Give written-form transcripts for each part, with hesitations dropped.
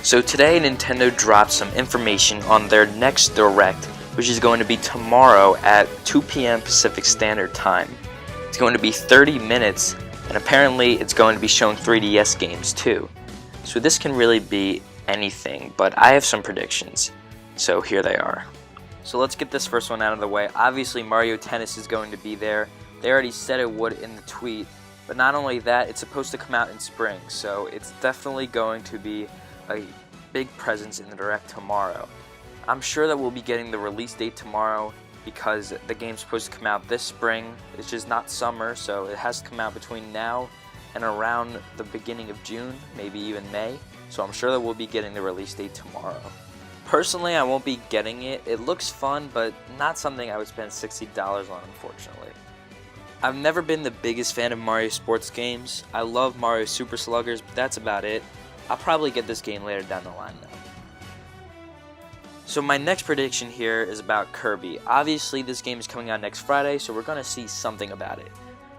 So today Nintendo dropped some information on their next Direct, which is going to be tomorrow at 2 p.m. Pacific Standard Time. It's going to be 30 minutes, and apparently it's going to be showing 3DS games too. So this can really be anything, but I have some predictions. So here they are. So let's get this first one out of the way. Obviously Mario Tennis is going to be there. They already said it would in the tweet, but not only that, it's supposed to come out in spring, so it's definitely going to be a big presence in the Direct tomorrow. I'm sure that we'll be getting the release date tomorrow because the game's supposed to come out this spring. It's just not summer, so it has to come out between now and around the beginning of June, maybe even May. So I'm sure that we'll be getting the release date tomorrow. Personally, I won't be getting it. It looks fun, but not something I would spend $60 on, unfortunately. I've never been the biggest fan of Mario sports games. I love Mario Super Sluggers, but that's about it. I'll probably get this game later down the line though. So my next prediction here is about Kirby. Obviously this game is coming out next Friday, so we're going to see something about it.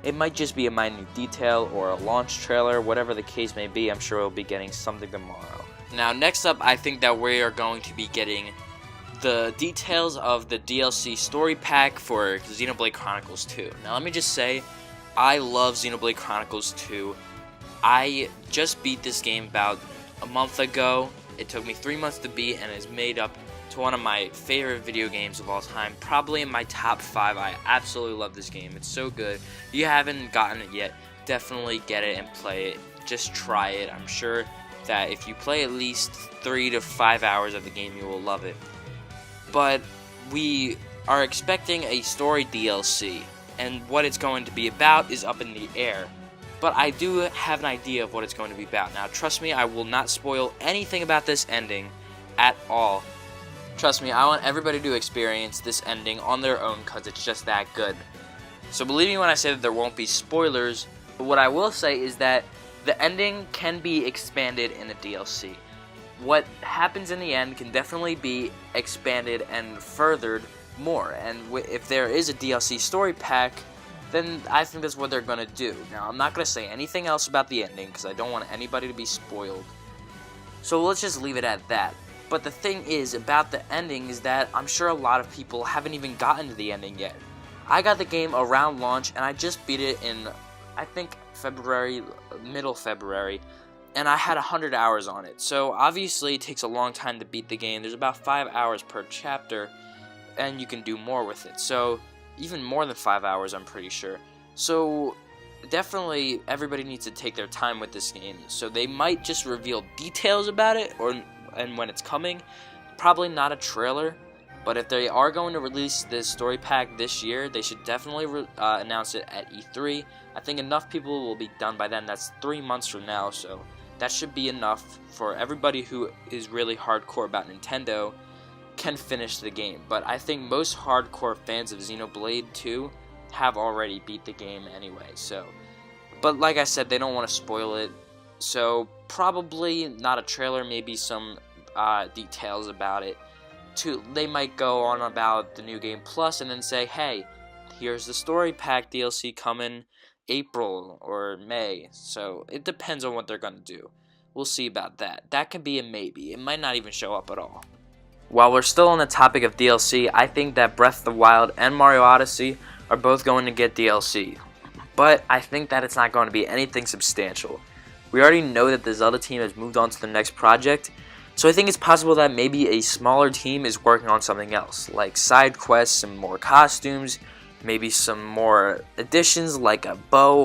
It might just be a minute detail or a launch trailer, whatever the case may be. I'm sure we'll be getting something tomorrow. Now next up, I think that we are going to be getting the details of the DLC story pack for Xenoblade Chronicles 2. Now let me just say, I love Xenoblade Chronicles 2. I just beat this game about a month ago. It took me 3 months to beat and is made up to one of my favorite video games of all time. Probably in my top 5. I absolutely love this game. It's so good. If you haven't gotten it yet, definitely get it and play it. Just try it. I'm sure that if you play at least 3 to 5 hours of the game, you will love it. But we are expecting a story DLC, and what it's going to be about is up in the air. But I do have an idea of what it's going to be about. Now, trust me, I will not spoil anything about this ending at all. Trust me, I want everybody to experience this ending on their own because it's just that good. So believe me when I say that there won't be spoilers, but what I will say is that the ending can be expanded in a DLC. What happens in the end can definitely be expanded and furthered more. And if there is a DLC story pack, then I think that's what they're going to do. Now, I'm not going to say anything else about the ending because I don't want anybody to be spoiled. So let's just leave it at that. But the thing is about the ending is that I'm sure a lot of people haven't even gotten to the ending yet. I got the game around launch and I just beat it in, I think, February, middle February. And I had 100 hours on it. So obviously it takes a long time to beat the game. There's about 5 hours per chapter and you can do more with it. So even more than 5 hours, I'm pretty sure. So definitely everybody needs to take their time with this game. So they might just reveal details about it and when it's coming. Probably not a trailer, but if they are going to release this story pack this year, they should definitely announce it at E3. I think enough people will be done by then. That's 3 months from now, so that should be enough for everybody who is really hardcore about Nintendo can finish the game. But I think most hardcore fans of Xenoblade 2 have already beat the game anyway. So, but like I said, they don't want to spoil it. So probably not a trailer, maybe some details about it. They might go on about the New Game Plus and then say, hey, here's the story pack DLC coming April or May. So it depends on what they're going to do. We'll see about that. That can be a maybe. It might not even show up at all. While we're still on the topic of DLC, I think that Breath of the Wild and Mario Odyssey are both going to get DLC. But I think that it's not going to be anything substantial. We already know that the Zelda team has moved on to the next project, so I think it's possible that maybe a smaller team is working on something else, like side quests, some more costumes, maybe some more additions like a bow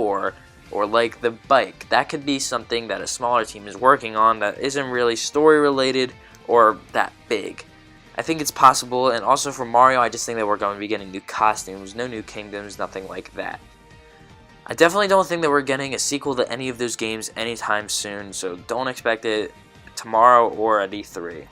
or like the bike. That could be something that a smaller team is working on that isn't really story related or that big. I think it's possible, and also for Mario, I just think that we're going to be getting new costumes, no new kingdoms, nothing like that. I definitely don't think that we're getting a sequel to any of those games anytime soon, so don't expect it tomorrow or at E3.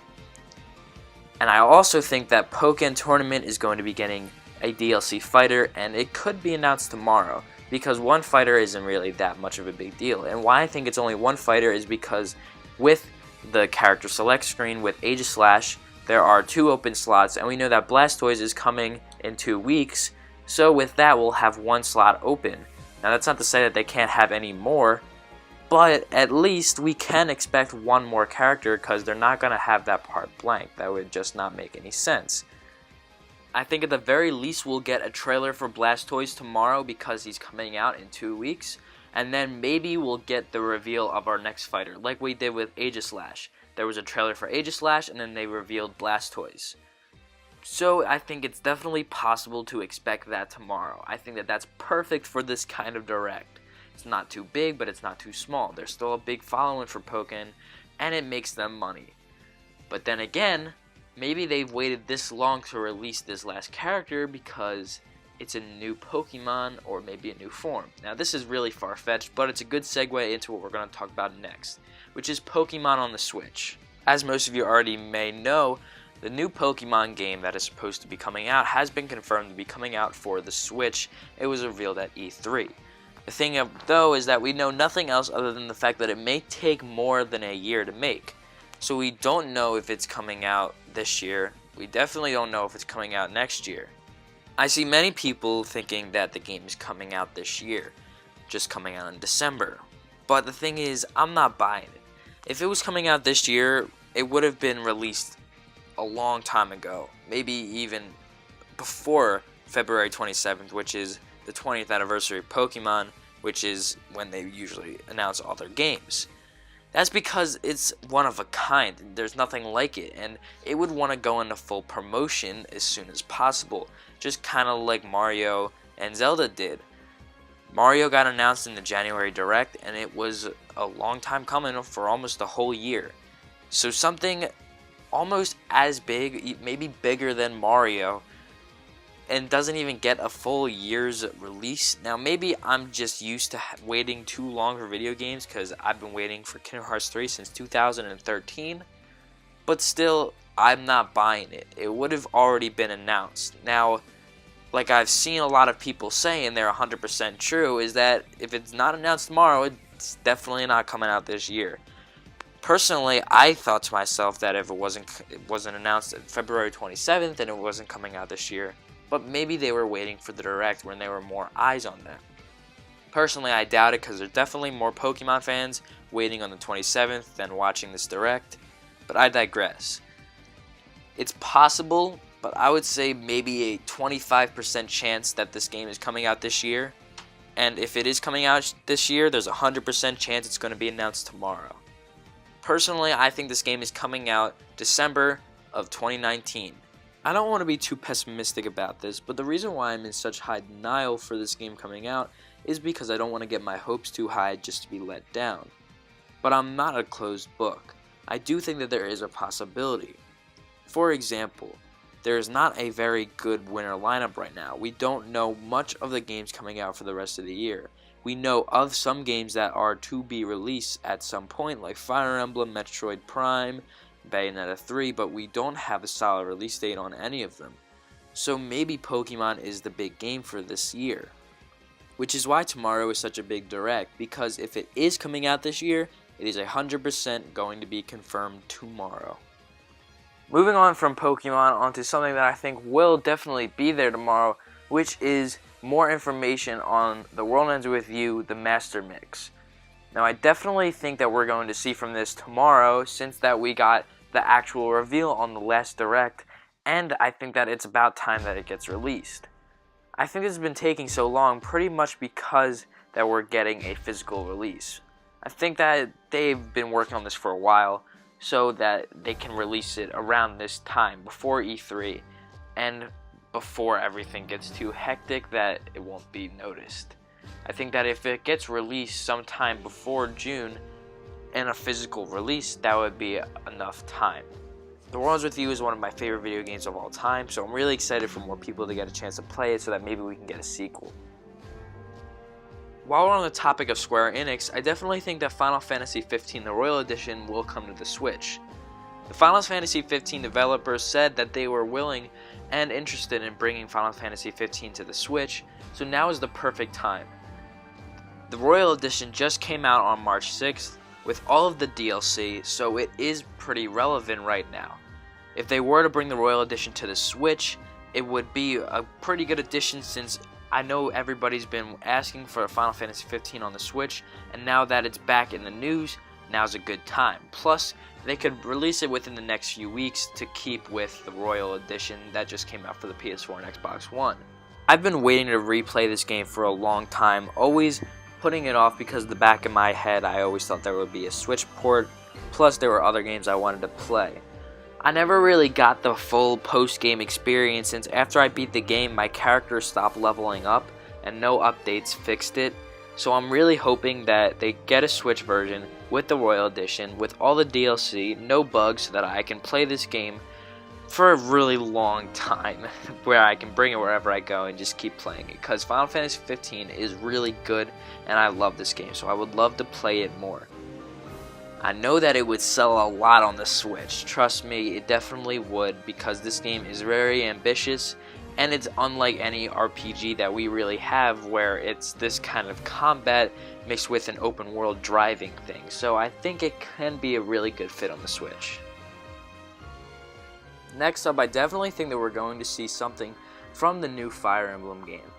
And I also think that Pokken Tournament is going to be getting a DLC fighter, and it could be announced tomorrow, because one fighter isn't really that much of a big deal. And why I think it's only one fighter is because with the character select screen with Aegislash, there are 2 open slots, and we know that Blastoise is coming in 2 weeks, so with that we'll have 1 slot open. Now that's not to say that they can't have any more, But at least we can expect one more character because they're not going to have that part blank. That would just not make any sense. I think at the very least we'll get a trailer for Blastoise tomorrow because he's coming out in 2 weeks. And then maybe we'll get the reveal of our next fighter, like we did with Aegislash. There was a trailer for Aegislash, and then they revealed Blastoise. So I think it's definitely possible to expect that tomorrow. I think that that's perfect for this kind of direct. It's not too big, but it's not too small. There's still a big following for Pokken, and it makes them money. But then again, maybe they've waited this long to release this last character because it's a new Pokemon or maybe a new form. Now this is really far-fetched, but it's a good segue into what we're going to talk about next, which is Pokemon on the Switch. As most of you already may know, the new Pokemon game that is supposed to be coming out has been confirmed to be coming out for the Switch. It was revealed at E3. The thing though is that we know nothing else other than the fact that it may take more than a year to make. So we don't know if it's coming out this year. We definitely don't know if it's coming out next year. I see many people thinking that the game is coming out this year, just coming out in December. But the thing is, I'm not buying it. If it was coming out this year, it would have been released a long time ago, maybe even before February 27th, which is the 20th anniversary of Pokemon, which is when they usually announce all their games. That's because it's one of a kind. There's nothing like it, and it would want to go into full promotion as soon as possible, just kind of like Mario and Zelda did. Mario got announced in the January Direct, and it was a long time coming for almost a whole year. So something almost as big, maybe bigger than Mario, and doesn't even get a full year's release. Now maybe I'm just used to waiting too long for video games because I've been waiting for Kingdom Hearts 3 since 2013, but still I'm not buying it. It would have already been announced. Now, like I've seen a lot of people say, and they're 100% true, is that if it's not announced tomorrow, it's definitely not coming out this year. Personally, I thought to myself that if it wasn't announced on February 27th and it wasn't coming out this year, but maybe they were waiting for the Direct when there were more eyes on them. Personally, I doubt it because there's definitely more Pokemon fans waiting on the 27th than watching this Direct, but I digress. It's possible, but I would say maybe a 25% chance that this game is coming out this year, and if it is coming out this year, there's a 100% chance it's going to be announced tomorrow. Personally, I think this game is coming out December of 2019. I don't want to be too pessimistic about this, but the reason why I'm in such high denial for this game coming out is because I don't want to get my hopes too high just to be let down. But I'm not a closed book. I do think that there is a possibility. For example, there is not a very good winter lineup right now. We don't know much of the games coming out for the rest of the year. We know of some games that are to be released at some point, like Fire Emblem, Metroid Prime, Bayonetta 3, but we don't have a solid release date on any of them. So maybe Pokemon is the big game for this year. Which is why tomorrow is such a big Direct, because if it is coming out this year, it is 100% going to be confirmed tomorrow. Moving on from Pokemon onto something that I think will definitely be there tomorrow, which is more information on The World Ends With You, the Master Mix. Now I definitely think that we're going to see from this tomorrow, since that we got the actual reveal on the last Direct, and I think that it's about time that it gets released. I think this has been taking so long pretty much because that we're getting a physical release. I think that they've been working on this for a while so that they can release it around this time, before E3, and before everything gets too hectic that it won't be noticed. I think that if it gets released sometime before June, and a physical release, that would be enough time. The World Ends With You is one of my favorite video games of all time, so I'm really excited for more people to get a chance to play it so that maybe we can get a sequel. While we're on the topic of Square Enix, I definitely think that Final Fantasy XV The Royal Edition will come to the Switch. The Final Fantasy XV developers said that they were willing and interested in bringing Final Fantasy XV to the Switch, so now is the perfect time. The Royal Edition just came out on March 6th, with all of the DLC, so it is pretty relevant right now. If they were to bring the Royal Edition to the Switch, it would be a pretty good addition since I know everybody's been asking for a Final Fantasy 15 on the Switch, and now that it's back in the news, now's a good time. Plus, they could release it within the next few weeks to keep with the Royal Edition that just came out for the PS4 and Xbox One. I've been waiting to replay this game for a long time, always putting it off because in the back of my head I always thought there would be a Switch port, plus there were other games I wanted to play. I never really got the full post-game experience since after I beat the game my character stopped leveling up and no updates fixed it, so I'm really hoping that they get a Switch version with the Royal Edition with all the DLC, no bugs, so that I can play this game for a really long time where I can bring it wherever I go and just keep playing it, because Final Fantasy 15 is really good and I love this game, so I would love to play it more. I know that it would sell a lot on the Switch, trust me, it definitely would, because this game is very ambitious and it's unlike any RPG that we really have where it's this kind of combat mixed with an open world driving thing, so I think it can be a really good fit on the Switch. Next up, I definitely think that we're going to see something from the new Fire Emblem game.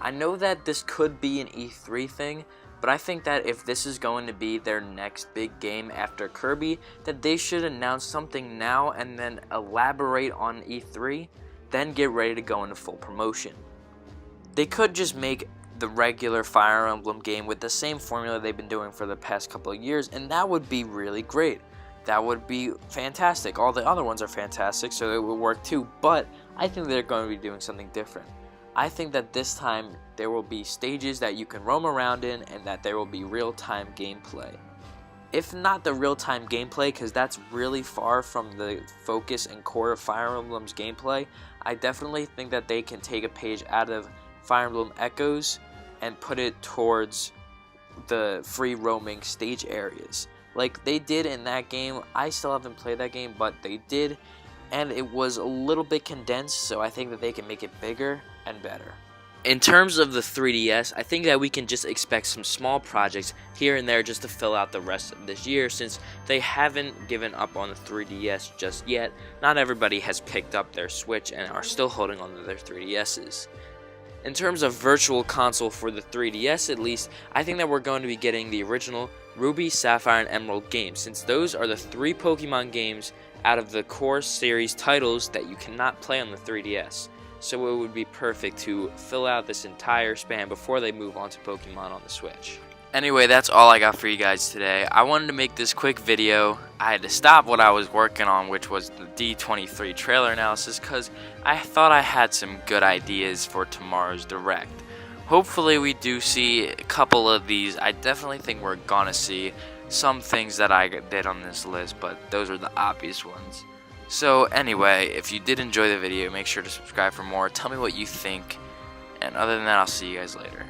I know that this could be an E3 thing, but I think that if this is going to be their next big game after Kirby, that they should announce something now and then elaborate on E3, then get ready to go into full promotion. They could just make the regular Fire Emblem game with the same formula they've been doing for the past couple of years, and that would be really great. That would be fantastic. All the other ones are fantastic, so it would work too, but I think they're going to be doing something different. I think that this time there will be stages that you can roam around in and that there will be real-time gameplay. If not the real-time gameplay, because that's really far from the focus and core of Fire Emblem's gameplay, I definitely think that they can take a page out of Fire Emblem Echoes and put it towards the free roaming stage areas. Like they did in that game. I still haven't played that game, but they did, and it was a little bit condensed, so I think that they can make it bigger and better. In terms of the 3DS, I think that we can just expect some small projects here and there just to fill out the rest of this year, since they haven't given up on the 3DS just yet. Not everybody has picked up their Switch and are still holding on to their 3DSs. In terms of virtual console for the 3DS at least, I think that we're going to be getting the original Ruby, Sapphire, and Emerald games, since those are the 3 Pokemon games out of the core series titles that you cannot play on the 3DS. So it would be perfect to fill out this entire span before they move on to Pokemon on the Switch. Anyway, that's all I got for you guys today. I wanted to make this quick video. I had to stop what I was working on, which was the D23 trailer analysis, because I thought I had some good ideas for tomorrow's Direct. Hopefully we do see a couple of these. I definitely think we're gonna see some things that I did on this list, but those are the obvious ones. So anyway, if you did enjoy the video, make sure to subscribe for more. Tell me what you think, and other than that, I'll see you guys later.